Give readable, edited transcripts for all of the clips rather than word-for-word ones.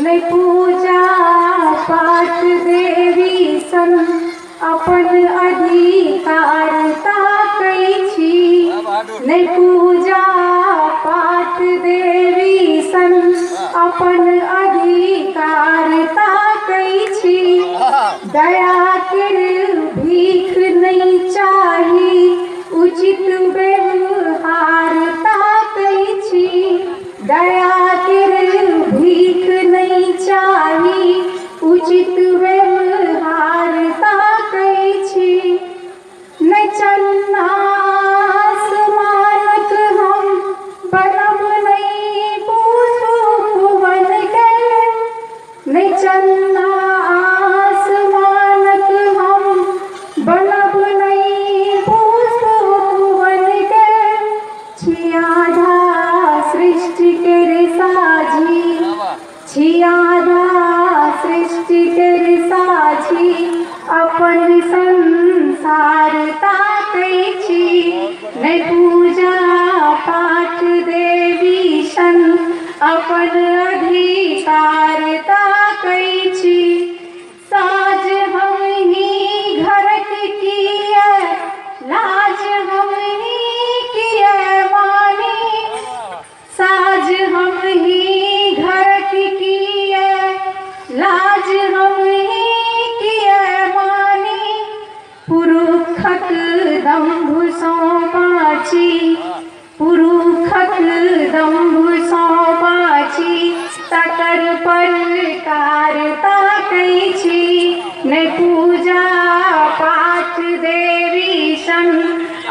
ले पूजा पाठ देवी सन अपन अधिकार ताकै छी। ले पूजा पाठ देवी सन अपन अधिकार ताकै छी। दया कर भीख नहीं चाही उचित व्यवहार ताकै छी। दया कर भीख नहीं चाही उचित व्यवहार ताकै छी। न चन्ना आसमानक हम बनब नहीं पूछू भुवन के। न चन्ना आसमानक हम बनब नहीं पूछू भुवन के। छियाधा सृष्टि के साझी छियाधा सृष्टि के साझी अपन संसार ताकै छी। नै पूजा पाठ देवी सन अपन अधिकार ताकै छी। साज हम ही घरक किए लाज हम ही किए मानी। साज हम ही घरक किए लाज हम ही किए मानी। पुरुषक दम्भ सँ बाँची पुरुषक दम्भ सँ बाँची तकर प्रकार ताकै छी। नै पूजा पाठ देवी सन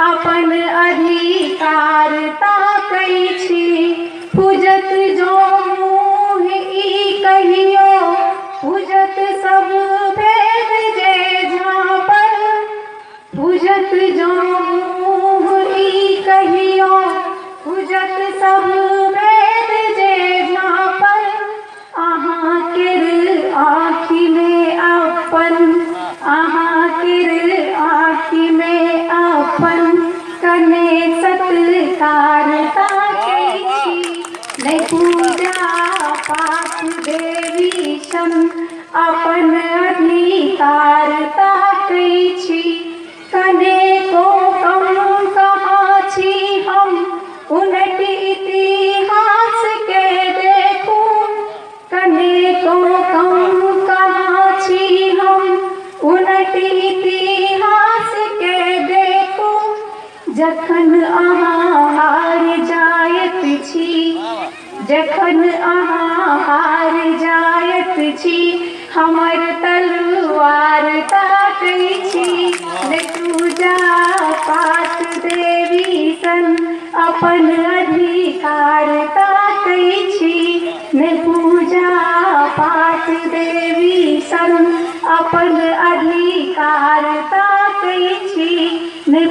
अपन अधिकार ताकै छी। पूजत जो मुँह ई कहियो पूजत सब भेद जे झाँपल। पूजत जो मुँह ई कहियो पूजत सब भेद जे झाँपल। अहाँ केर आँखि में अपन अहाँ केर आँखि में अपन कने सत्कार ताकै छी। नै पूजा पाठ देवी सन अपन अधिकार ताकै छी। कनेको कम कहाँ छी हम उनट इतिहास के देखू। कनेको कम कहाँ छी हम उनट इतिहास के देखू। जखन अहाँ हार जायत छी जखन अहाँ हार जायत छी हमर तलवार ताकै छी। नै पूजा पाठ देवी सन अपन अधिकार ताकै छी। नै पूजा पाठ देवी सन अपन अधिकार ताकै छी। नै